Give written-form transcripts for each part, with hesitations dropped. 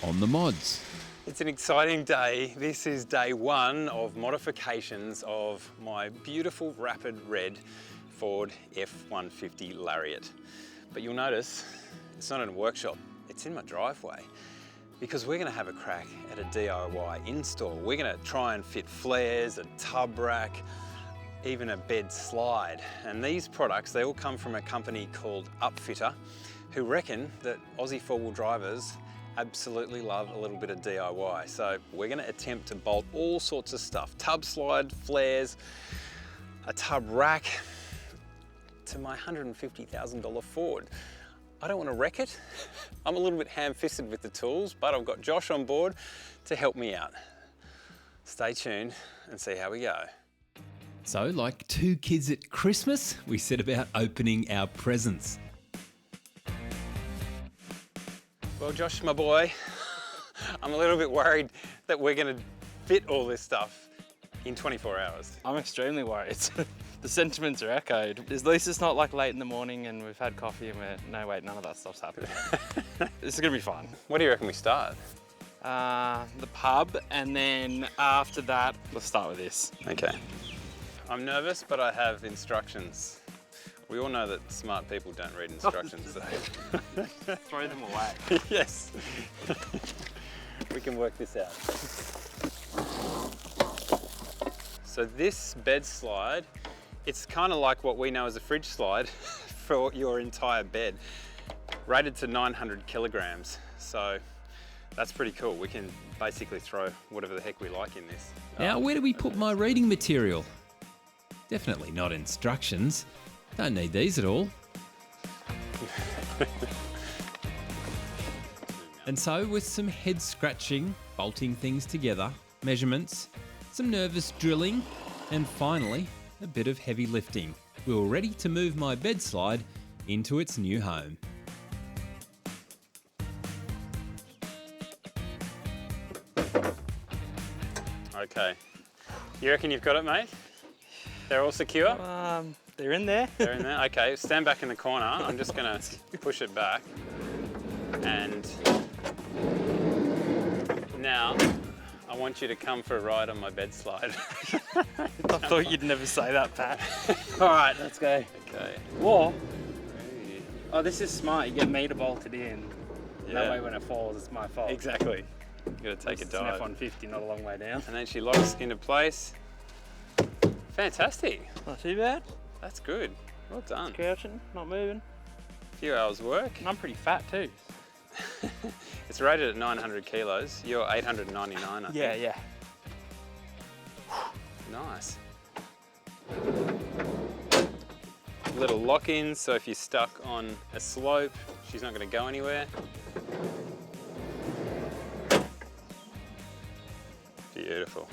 on the mods. It's an exciting day. This is day one of modifications of my beautiful rapid red Ford F-150 Lariat. But you'll notice it's not in a workshop, it's in my driveway, because we're gonna have a crack at a DIY install. We're gonna try and fit flares, a tub rack, even a bed slide. And these products, they all come from a company called Upfitter, who reckon that Aussie four-wheel drivers absolutely love a little bit of DIY. So we're gonna attempt to bolt all sorts of stuff, tub slide, flares, a tub rack, to my $150,000 Ford. I don't want to wreck it. I'm a little bit ham-fisted with the tools, but I've got Josh on board to help me out. Stay tuned and see how we go. So, like two kids at Christmas, we set about opening our presents. Well, Josh, my boy, I'm a little bit worried that we're going to fit all this stuff in 24 hours. I'm extremely worried. The sentiments are echoed. At least it's not like late in the morning and we've had coffee and no wait, none of that stuff's happening. This is gonna be fun. What do you reckon we start? The pub, and then after that, let's start with this. Okay. I'm nervous, but I have instructions. We all know that smart people don't read instructions. So. Throw them away. Yes. We can work this out. So this bed slide, it's kind of like what we know as a fridge slide for your entire bed, rated to 900 kilograms. So that's pretty cool. We can basically throw whatever the heck we like in this. Now, where do we put my reading material? Definitely not instructions. Don't need these at all. And so, with some head scratching, bolting things together, measurements, some nervous drilling, and finally, a bit of heavy lifting, we were ready to move my bed slide into its new home. Okay. You reckon you've got it, mate? They're all secure? They're in there. They're in there? Okay, stand back in the corner. I'm just gonna push it back. And now, I want you to come for a ride on my bed slide. I thought you'd never say that, Pat. All right, let's go. Okay. Or, oh, this is smart. You get me to bolt it in. Yeah. That way when it falls, it's my fault. Exactly. You gotta take a dive. It's an F-150, not a long way down. And then she locks into place. Fantastic. Not too bad. That's good. Well done. Crouching, not moving. A few hours work. And I'm pretty fat too. It's rated at 900 kilos. You're 899, I think. Yeah. Nice. Little lock-in, so if you're stuck on a slope, she's not going to go anywhere. Beautiful.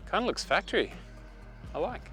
Kind of looks factory. I like.